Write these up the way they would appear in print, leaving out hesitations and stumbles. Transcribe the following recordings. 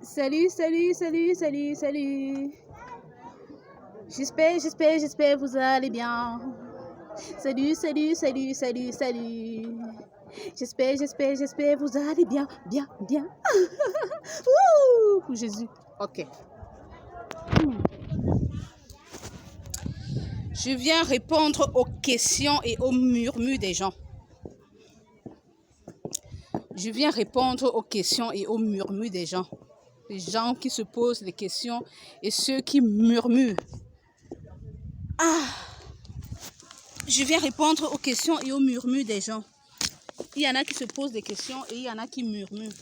Salut, salut, salut, salut, salut. J'espère vous allez bien. Salut, salut, salut, salut, salut. J'espère vous allez bien, bien, bien. Ouh, pour Jésus. Ok. Je viens répondre aux questions et aux murmures des gens. Je viens répondre aux questions et aux murmures des gens. Les gens qui se posent des questions et ceux qui murmurent. Je viens répondre aux questions et aux murmures des gens. Il y en a qui se posent des questions et il y en a qui murmurent.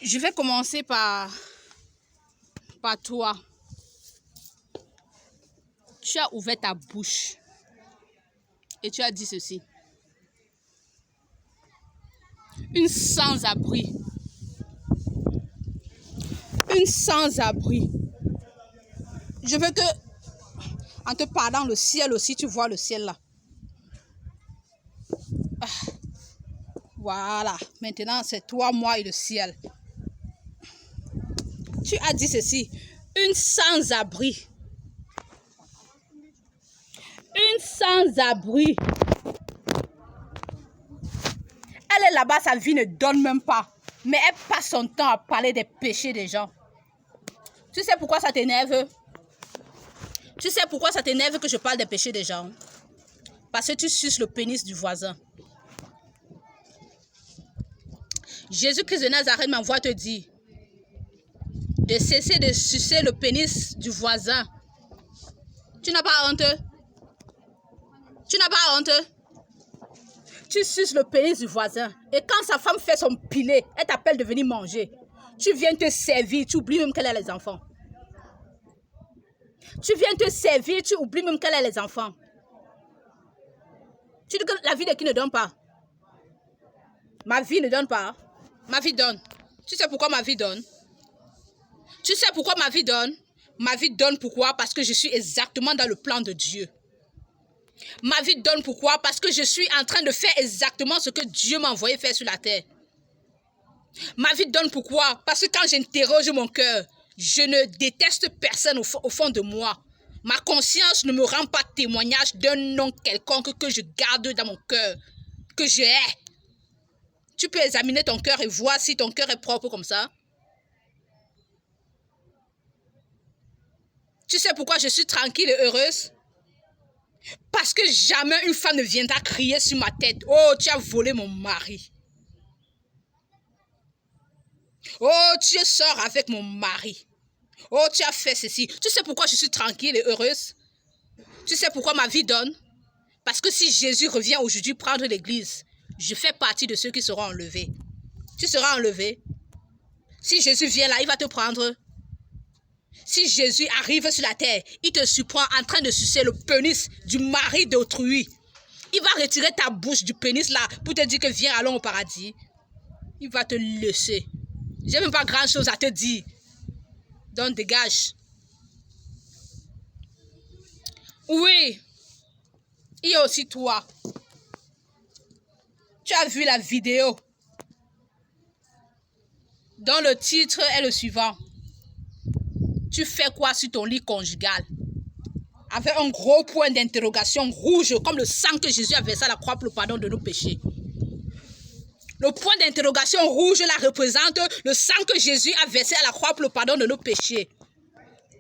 Je vais commencer par toi. Tu as ouvert ta bouche et tu as dit ceci. Une sans-abri. Une sans-abri. Je veux que, en te parlant le ciel aussi, tu vois le ciel là. Voilà. Maintenant, c'est toi, moi et le ciel. Tu as dit ceci. Une sans-abri. Une sans-abri. Elle est là-bas, sa vie ne donne même pas. Mais elle passe son temps à parler des péchés des gens. Tu sais pourquoi ça t'énerve? Tu sais pourquoi ça t'énerve que je parle des péchés des gens? Parce que tu suces le pénis du voisin. Jésus-Christ de Nazareth m'envoie te dire de cesser de sucer le pénis du voisin. Tu n'as pas honte? Tu n'as pas honte? Tu suces le pénis du voisin. Et quand sa femme fait son pilet, elle t'appelle de venir manger. Tu viens te servir, tu oublies même qu'elle a les enfants. Tu viens te servir, tu oublies même qu'elle a les enfants. Tu dis que la vie de qui ne donne pas? Ma vie ne donne pas. Ma vie donne. Tu sais pourquoi ma vie donne? Tu sais pourquoi ma vie donne? Ma vie donne pourquoi? Parce que je suis exactement dans le plan de Dieu. Ma vie donne pourquoi? Parce que je suis en train de faire exactement ce que Dieu m'a envoyé faire sur la terre. Ma vie donne pourquoi? Parce que quand j'interroge mon cœur, je ne déteste personne au fond de moi. Ma conscience ne me rend pas témoignage d'un nom quelconque que je garde dans mon cœur, que je hais. Tu peux examiner ton cœur et voir si ton cœur est propre comme ça. Tu sais pourquoi je suis tranquille et heureuse? Parce que jamais une femme ne viendra crier sur ma tête. Oh, tu as volé mon mari. Oh, tu sors avec mon mari. Oh, tu as fait ceci. Tu sais pourquoi je suis tranquille et heureuse? Tu sais pourquoi ma vie donne? Parce que si Jésus revient aujourd'hui prendre l'église, je fais partie de ceux qui seront enlevés. Tu seras enlevé. Si Jésus vient là, il va te prendre. Si Jésus arrive sur la terre, il te surprend en train de sucer le pénis du mari d'autrui. Il va retirer ta bouche du pénis là pour te dire que viens, allons au paradis. Il va te laisser. J'ai même pas grand chose à te dire. Donc dégage. Oui. Il y a aussi toi. Tu as vu la vidéo dont le titre est le suivant. Tu fais quoi sur ton lit conjugal? Avec un gros point d'interrogation rouge comme le sang que Jésus a versé à la croix pour le pardon de nos péchés. Le point d'interrogation rouge là représente le sang que Jésus a versé à la croix pour le pardon de nos péchés.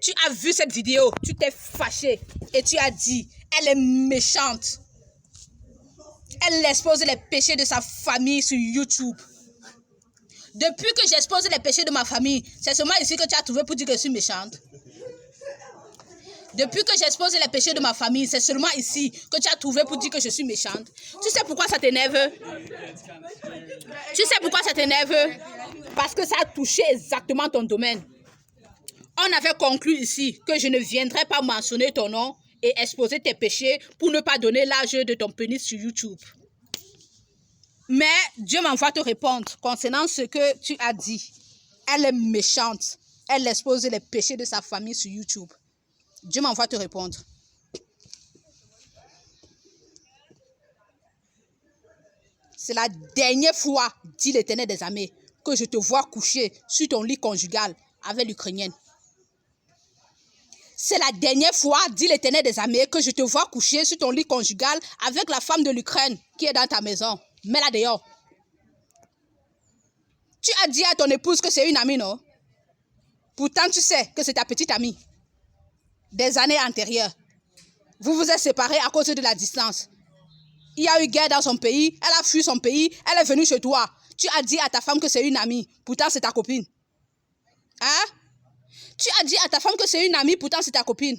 Tu as vu cette vidéo, tu t'es fâché et tu as dit, elle est méchante. Elle expose les péchés de sa famille sur YouTube. Depuis que j'expose les péchés de ma famille, c'est seulement ici que tu as trouvé pour dire que je suis méchante. Depuis que j'expose les péchés de ma famille, c'est seulement ici que tu as trouvé pour dire que je suis méchante. Tu sais pourquoi ça t'énerve? Tu sais pourquoi ça t'énerve? Parce que ça a touché exactement ton domaine. On avait conclu ici que je ne viendrais pas mentionner ton nom et exposer tes péchés pour ne pas donner l'âge de ton pénis sur YouTube. Mais Dieu m'envoie te répondre concernant ce que tu as dit. Elle est méchante. Elle expose les péchés de sa famille sur YouTube. Dieu m'envoie te répondre. C'est la dernière fois, dit l'Éternel des armées, que je te vois coucher sur ton lit conjugal avec l'Ukrainienne. C'est la dernière fois, dit l'Éternel des armées, que je te vois coucher sur ton lit conjugal avec la femme de l'Ukraine qui est dans ta maison. Mets-la dehors. Tu as dit à ton épouse que c'est une amie, non? Pourtant, tu sais que c'est ta petite amie. Des années antérieures. Vous vous êtes séparés à cause de la distance. Il y a eu guerre dans son pays, elle a fui son pays, elle est venue chez toi. Tu as dit à ta femme que c'est une amie, pourtant c'est ta copine. Hein? Tu as dit à ta femme que c'est une amie, pourtant c'est ta copine.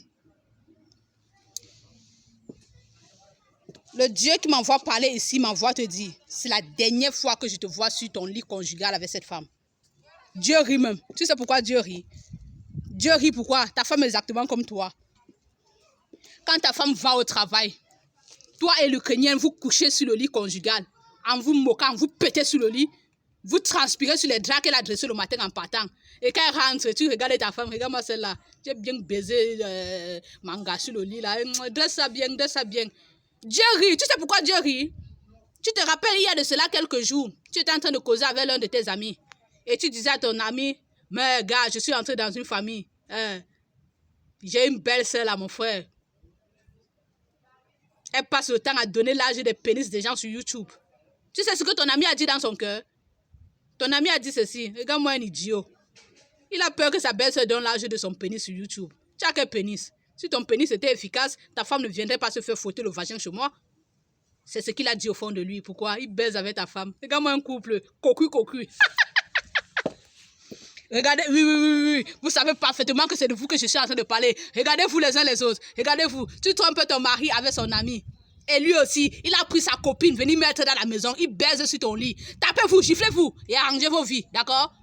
Le Dieu qui m'envoie parler ici m'envoie te dire, c'est la dernière fois que je te vois sur ton lit conjugal avec cette femme. Dieu rit même. Tu sais pourquoi Dieu rit? Dieu rit pourquoi? Ta femme est exactement comme toi. Quand ta femme va au travail, toi et l'Ukrainien, vous couchez sur le lit conjugal, en vous moquant, vous pétez sur le lit, vous transpirez sur les draps qu'elle a dressés le matin en partant. Et quand elle rentre, tu regardes ta femme, regarde-moi celle-là, j'ai bien baisé manga sur le lit, là. Dresse ça bien, dresse ça bien. Dieu rit. Tu sais pourquoi Dieu rit? Tu te rappelles, il y a de cela quelques jours, tu étais en train de causer avec l'un de tes amis. Et tu disais à ton ami, mais gars, je suis entré dans une famille. J'ai une belle sœur là, mon frère. Elle passe le temps à donner l'âge des pénis des gens sur YouTube. Tu sais ce que ton ami a dit dans son cœur? Ton ami a dit ceci. Regarde-moi un idiot. Il a peur que sa belle-sœur donne l'âge de son pénis sur YouTube. Tu as quel pénis? Si ton pénis était efficace, ta femme ne viendrait pas se faire frotter le vagin chez moi. C'est ce qu'il a dit au fond de lui. Pourquoi? Il baise avec ta femme. Regarde-moi un couple. Cocu. Regardez, oui. Vous savez parfaitement que c'est de vous que je suis en train de parler. Regardez-vous les uns les autres. Regardez-vous. Tu trompes ton mari avec son ami. Et lui aussi, il a pris sa copine, venir mettre dans la maison. Il baise sur ton lit. Tapez-vous, giflez-vous et arrangez vos vies. D'accord?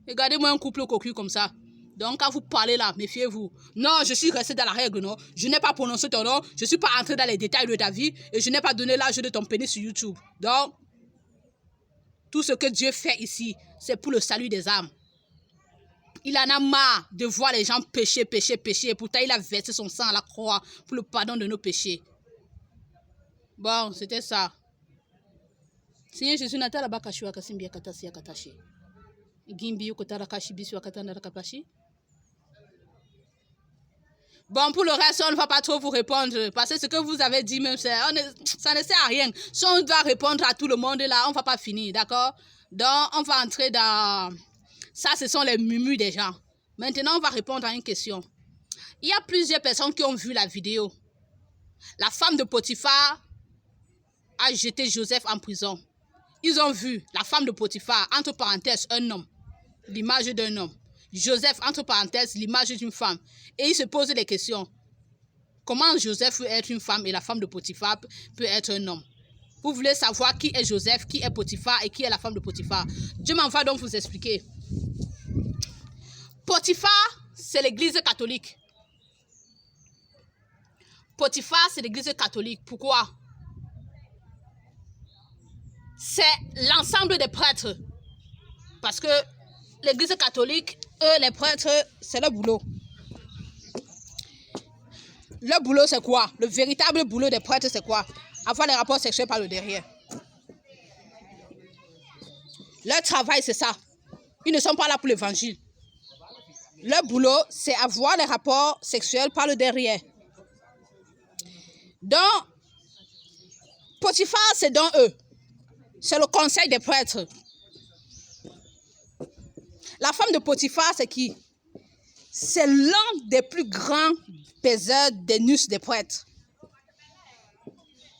Regardez-moi un couple cocu comme ça. Donc, quand vous parlez là, méfiez-vous. Non, je suis resté dans la règle, non. Je n'ai pas prononcé ton nom. Je ne suis pas entré dans les détails de ta vie. Et je n'ai pas donné l'âge de ton pénis sur YouTube. Donc, tout ce que Dieu fait ici, c'est pour le salut des âmes. Il en a marre de voir les gens pécher. Et pourtant, il a versé son sang à la croix pour le pardon de nos péchés. Bon, c'était ça. Seigneur Jésus, Natala Bakashu Akasimbi Akatasi Akatashi. Gimbi Kotarakashi Bisu Akatana Kapashi. Bon, pour le reste, on ne va pas trop vous répondre. Parce que ce que vous avez dit, même, ça ne sert à rien. Si on doit répondre à tout le monde là, on ne va pas finir, d'accord? Donc, on va entrer dans... Ça, ce sont les murmures des gens. Maintenant, on va répondre à une question. Il y a plusieurs personnes qui ont vu la vidéo. La femme de Potiphar a jeté Joseph en prison. Ils ont vu la femme de Potiphar, entre parenthèses, un homme, l'image d'un homme. Joseph, entre parenthèses, l'image d'une femme. Et ils se posent les questions. Comment Joseph peut être une femme et la femme de Potiphar peut être un homme? Vous voulez savoir qui est Joseph, qui est Potiphar et qui est la femme de Potiphar? Dieu m'envoie donc vous expliquer. Potiphar, c'est l'église catholique. Potiphar, c'est l'église catholique. Pourquoi? C'est l'ensemble des prêtres. Parce que l'église catholique, eux, les prêtres, c'est leur boulot. Leur boulot, c'est quoi? Le véritable boulot des prêtres, c'est quoi? Avoir les rapports sexuels par le derrière. Leur travail, c'est ça. Ils ne sont pas là pour l'évangile. Leur boulot, c'est avoir les rapports sexuels par le derrière. Donc, Potiphar, c'est dans eux. C'est le conseil des prêtres. La femme de Potiphar, c'est qui? C'est l'un des plus grands baiseurs des nus des prêtres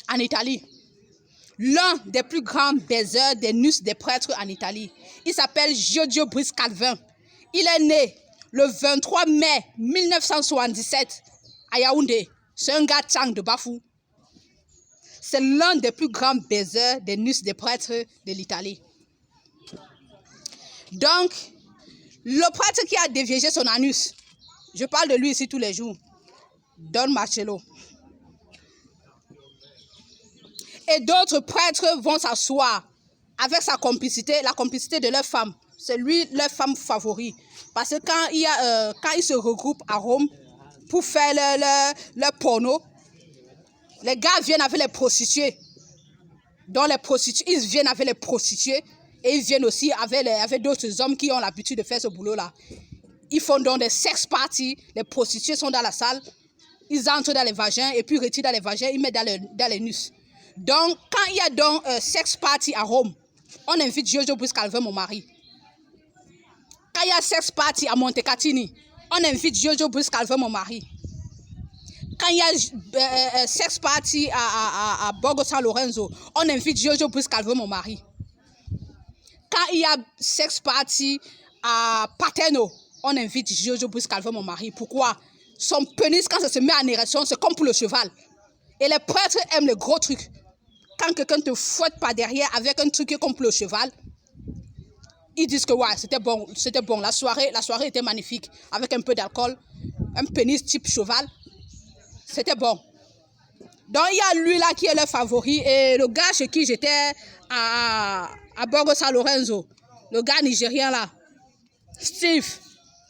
en Italie. L'un des plus grands baiseurs des nus des prêtres en Italie. Il s'appelle Giorgio Brice Calvin. Il est né le 23 mai 1977 à Yaoundé. C'est un gars Tchang de Bafou. C'est l'un des plus grands baiseurs des nus des prêtres de l'Italie. Donc, le prêtre qui a déviégé son anus, je parle de lui ici tous les jours, Don Marcello. Et d'autres prêtres vont s'asseoir avec sa complicité, la complicité de leur femme. C'est lui leur femme favori. Parce que quand ils se regroupent à Rome pour faire leur porno, les gars viennent avec les prostituées. Donc les prostituées, ils viennent avec les prostituées et ils viennent aussi avec d'autres hommes qui ont l'habitude de faire ce boulot-là. Ils font donc des sex parties, les prostituées sont dans la salle, ils entrent dans les vagins et puis retirent dans les vagins, ils mettent dans les nus. Donc, quand il y a donc sex party à Rome, on invite Giorgio Buscalver, mon mari. Quand il y a sex party à Montecatini, on invite Giorgio Buscalver, mon mari. Quand il y a sex party à Borgo San Lorenzo, on invite Giorgio Buscalver, mon mari. Quand il y a sex party à Paterno, on invite Giorgio Buscalver, mon mari. Pourquoi? Son pénis, quand ça se met en érection, c'est comme pour le cheval. Et les prêtres aiment les gros trucs. Quand quelqu'un te fouette par derrière avec un truc comme pour le cheval, ils disent que ouais, c'était bon. La soirée était magnifique. Avec un peu d'alcool, un pénis type cheval. C'était bon. Donc, il y a lui là qui est le favori. Et le gars chez qui j'étais à Borgo San Lorenzo, le gars nigérien là, Steve.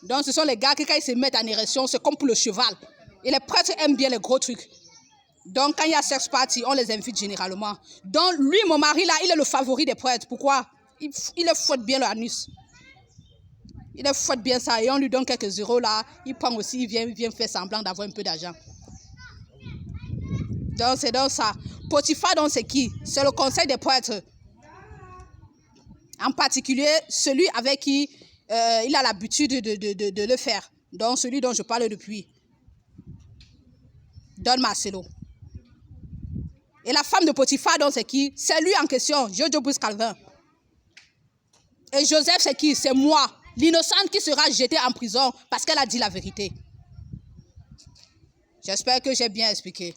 Donc, ce sont les gars qui, quand ils se mettent en érection, c'est comme pour le cheval. Et les prêtres aiment bien les gros trucs. Donc, quand il y a sex party, on les invite généralement. Donc, lui, mon mari là, il est le favori des prêtres. Pourquoi? Il le fouette bien l'anus. Il le fouette bien ça. Et on lui donne quelques euros là. Il prend aussi, il vient faire semblant d'avoir un peu d'argent. Donc, c'est donc ça. Potiphar, donc, c'est qui? C'est le conseil des prêtres. En particulier, celui avec qui il a l'habitude de le faire. Donc, celui dont je parle depuis. Don Marcello. Et la femme de Potiphar, donc, c'est qui? C'est lui en question, Giorgio Buscalver. Et Joseph, c'est qui? C'est moi, l'innocente qui sera jetée en prison parce qu'elle a dit la vérité. J'espère que j'ai bien expliqué.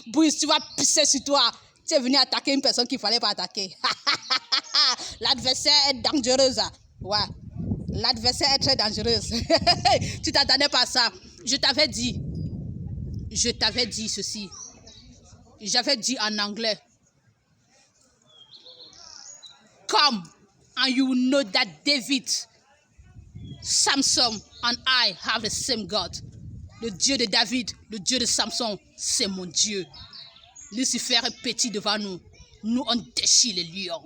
Bruce, tu vas pisser sur toi. Tu es venu attaquer une personne qu'il ne fallait pas attaquer. L'adversaire est dangereuse. Ouais. L'adversaire est très dangereuse. Tu t'attendais pas à ça. Je t'avais dit ceci. J'avais dit en anglais. Come and you will know that David, Samson and I have the same God. Le Dieu de David, le Dieu de Samson, c'est mon Dieu. Lucifer est petit devant nous. Nous, on déchire les lions.